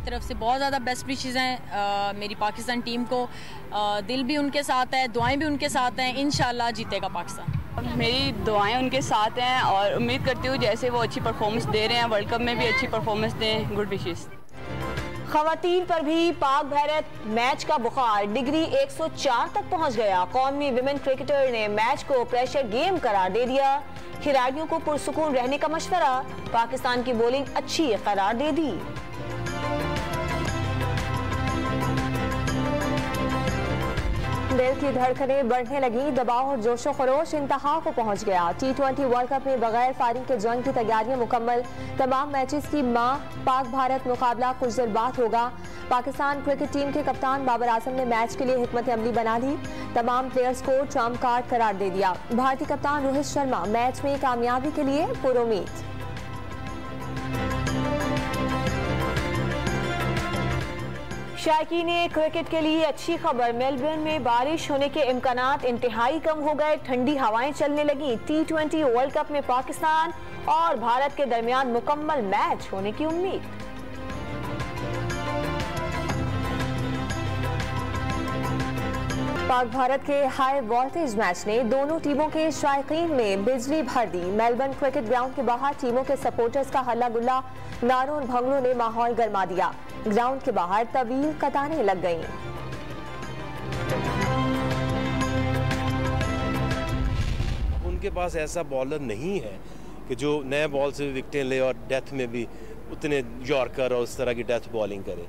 तरफ से बहुत ज़्यादा बेस्ट विशेज़ हैं मेरी पाकिस्तान टीम को। दिल भी उनके साथ है, दुआएं भी उनके साथ हैं। इंशाल्लाह जीतेगा पाकिस्तान। मेरी दुआएं उनके साथ हैं और उम्मीद करती हूँ जैसे वो अच्छी परफॉर्मेंस दे रहे हैं वर्ल्ड कप में भी अच्छी परफॉर्मेंस दें। Good wishes. खवातीन पर भी पाक भारत मैच का बुखार डिग्री 104 तक पहुंच गया। कौमी विमेन क्रिकेटर ने मैच को प्रेशर गेम करार दे दिया। खिलाड़ियों को पुरसुकून रहने का मशवरा, पाकिस्तान की बॉलिंग अच्छी करार दे दी। दिल की धड़कनें बढ़ने लगी, दबाव और जोशो खरोश इंतहा को पहुंच गया। T20 वर्ल्ड कप में बगैर फायरिंग के जंग की तैयारियां मुकम्मल। तमाम मैचेस की मां पाक भारत मुकाबला कुछ देर बाद होगा। पाकिस्तान क्रिकेट टीम के कप्तान बाबर आजम ने मैच के लिए हिकमत अमली बना ली। तमाम प्लेयर्स को ट्रम्प कार्ड करार दे दिया। भारतीय कप्तान रोहित शर्मा मैच में कामयाबी के लिए पुरुम्मीद। शायकीन क्रिकेट के लिए अच्छी खबर, मेलबर्न में बारिश होने के इम्कानात इंतहाई कम हो गए। ठंडी हवाएं चलने लगी। T20 वर्ल्ड कप में पाकिस्तान और भारत के दरमियान मुकम्मल मैच होने की उम्मीद। पाक भारत के हाई वोल्टेज मैच ने दोनों टीमों के शायकीन में बिजली भर दी। मेलबर्न क्रिकेट ग्राउंड के बाहर टीमों के सपोर्टर्स का हल्ला गुल्ला, नारों और भंगड़ों ने माहौल गर्मा दिया। ग्राउंड के बाहर तवील कतारें लग गईं। उनके पास ऐसा बॉलर नहीं है कि जो नए बॉल से विकेटें ले और डेथ में भी उतने यॉर्कर और उस तरह की डेथ बॉलिंग करे।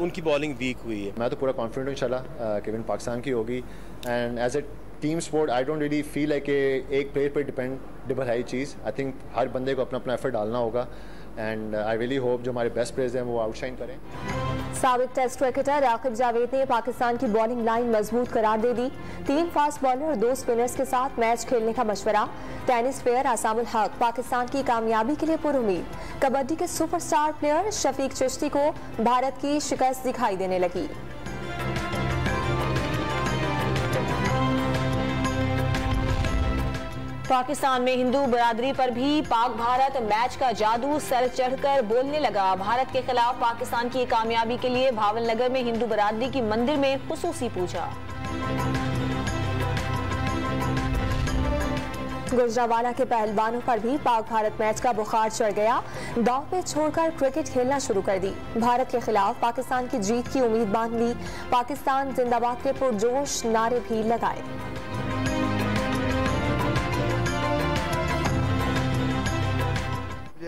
उनकी बॉलिंग वीक हुई है। मैं तो पूरा कॉन्फिडेंट हूँ इंशाल्लाह कि विन पाकिस्तान की होगी। And as a team sport I don't really feel है कि एक प्लेयर पर डिपेंडेबल है ये चीज़। आई थिंक हर बंदे को अपना अपना एफर्ट डालना होगा। एंड आई रियली होप जो हमारे बेस्ट प्लेयर्स हैं वो आउटशाइन करें। साबिक टेस्ट क्रिकेटर राकिब जावेद ने पाकिस्तान की बॉलिंग लाइन मजबूत करार दे दी। 3 फास्ट बॉलर और 2 स्पिनर्स के साथ मैच खेलने का मशवरा। टेनिस प्लेयर आसामुल हक पाकिस्तान की कामयाबी के लिए पुरुम्मीद। कबड्डी के सुपरस्टार प्लेयर शफीक चिश्ती को भारत की शिकस्त दिखाई देने लगी। पाकिस्तान में हिंदू बरादरी पर भी पाक भारत मैच का जादू सर चढ़कर बोलने लगा। भारत के खिलाफ पाकिस्तान की कामयाबी के लिए भावलनगर में हिंदू बरादरी की मंदिर में खुसूसी पूजा। गुजरांवाला के पहलवानों पर भी पाक भारत मैच का बुखार चढ़ गया। दांव पे छोड़कर क्रिकेट खेलना शुरू कर दी। भारत के खिलाफ पाकिस्तान की जीत की उम्मीद बांध ली। पाकिस्तान जिंदाबाद के पुरजोश नारे भी लगाए।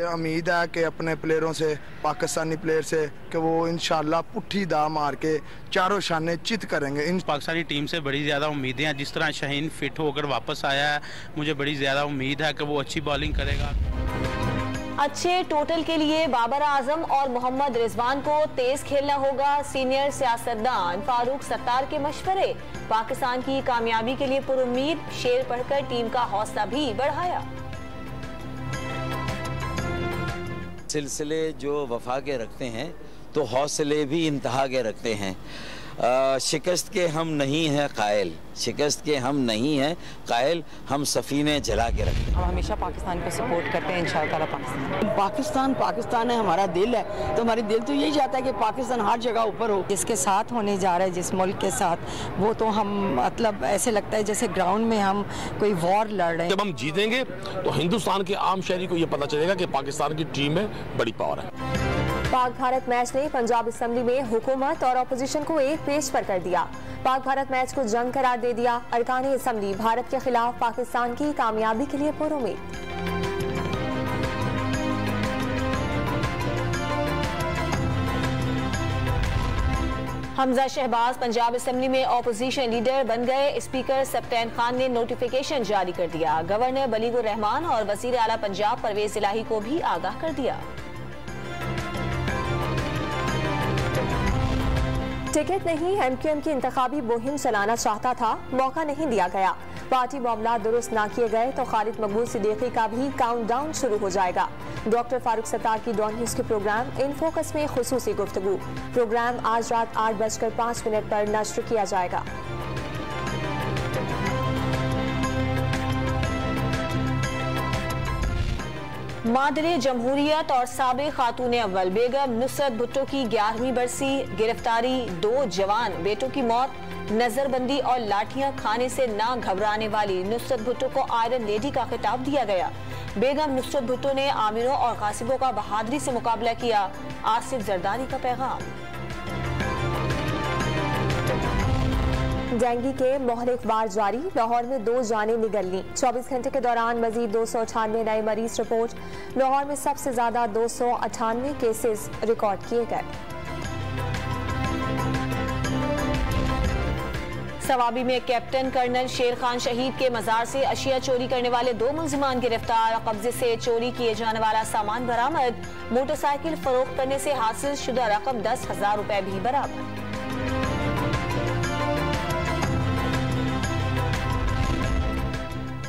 उम्मीद है कि अपने प्लेयरों से, पाकिस्तानी प्लेयर से, कि वो इंशाल्लाह पुट्ठी दा मार के चारों शाने चित करेंगे। इन पाकिस्तानी टीम से बड़ी ज़्यादा उम्मीदें हैं। जिस तरह शाहीन फिट होकर वापस आया है, मुझे बड़ी ज़्यादा उम्मीद है कि वो अच्छी बॉलिंग करेगा। अच्छे टोटल के लिए बाबर आजम और मोहम्मद रिजवान को तेज खेलना होगा। सीनियर सियासतदान फारूक सत्तार के मशवरे, पाकिस्तान की कामयाबी के लिए पुरुम्मीद। शेर पढ़कर टीम का हौसला भी बढ़ाया। सिलसिले जो वफा के रखते हैं तो हौसले भी इंतहा के रखते हैं। शिकस्त के हम नहीं हैं कायल, शिकस्त के हम नहीं हैं कायल, हम सफीने जला के रखते हैं। हम हमेशा पाकिस्तान को सपोर्ट करते हैं। इंशाअल्लाह पाकिस्तान है, हमारा दिल है, तो हमारी दिल तो यही चाहता है कि पाकिस्तान हर जगह ऊपर हो। जिसके साथ होने जा रहा है, जिस मुल्क के साथ, वो तो हम मतलब ऐसे लगता है जैसे ग्राउंड में हम कोई वॉर लड़ रहे हैं। जब हम जीतेंगे तो हिंदुस्तान के आम शहरी को ये पता चलेगा कि पाकिस्तान की टीम में बड़ी पावर है। पाक भारत मैच ने पंजाब असेंबली में हुकूमत और अपोजिशन को एक पेज पर कर दिया। पाक भारत मैच को जंग करार दे दिया। अरकान असेंबली भारत के खिलाफ पाकिस्तान की कामयाबी के लिए पुरुम्मीद। हमजा शहबाज पंजाब असेंबली में ऑपोजिशन लीडर बन गए। स्पीकर सप्तैन खान ने नोटिफिकेशन जारी कर दिया। गवर्नर बलीगुर रहमान और वजीर आला पंजाब परवेज इलाही को भी आगाह कर दिया। टिकट नहीं, MQM की इंतखाबी मुहिम चलाना चाहता था, मौका नहीं दिया गया। पार्टी मामला दुरुस्त ना किए गए तो खालिद मकबूल सिद्दीकी का भी काउंटडाउन शुरू हो जाएगा। डॉक्टर फारूक सत्तार की डॉन न्यूज के प्रोग्राम इन फोकस में खुसूसी गुफ्तगू। प्रोग्राम आज रात 8:05 पर नश्र किया जाएगा। मादरे जमहूरियत और साबिक खातून अव्वल बेगम नुसरत भुट्टो की 11वीं बरसी, गिरफ्तारी, 2 जवान बेटों की मौत, नजरबंदी और लाठियां खाने से ना घबराने वाली नुसरत भुट्टो को आयरन लेडी का खिताब दिया गया। बेगम नुसरत भुट्टो ने आमिरों और कासिबों का बहादुरी से मुकाबला किया, आसिफ जरदारी का पैगाम। डेंगू के मोहलिक वार जारी, लाहौर में 2 जानें निगल लीं। 24 घंटे के दौरान मजीद 298 नए मरीज रिपोर्ट। लाहौर में सबसे ज्यादा 298 केसेस रिकॉर्ड किए गए। सवाबी में कैप्टन कर्नल शेर खान शहीद के मजार से अशिया चोरी करने वाले 2 मुलजिमान गिरफ्तार, कब्जे से चोरी किए जाने वाला सामान बरामद, मोटरसाइकिल फरोख्त करने से हासिल शुदा रकम 10,000 रुपए भी बरामद।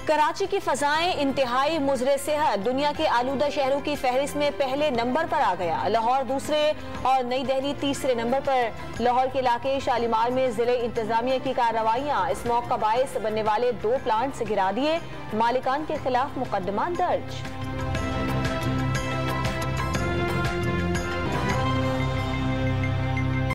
कराची की फजाएं इंतहाई मुज़रे सेहत, दुनिया के आलूदा शहरों की फहरिस्त में पहले नंबर पर आ गया। लाहौर दूसरे और नई दिल्ली तीसरे नंबर पर। लाहौर के इलाके शालीमार में जिले इंतजामिया की कार्रवाइयां, स्मॉग का बायस बनने वाले 2 प्लांट से गिरा दिए, मालिकान के खिलाफ मुकदमा दर्ज।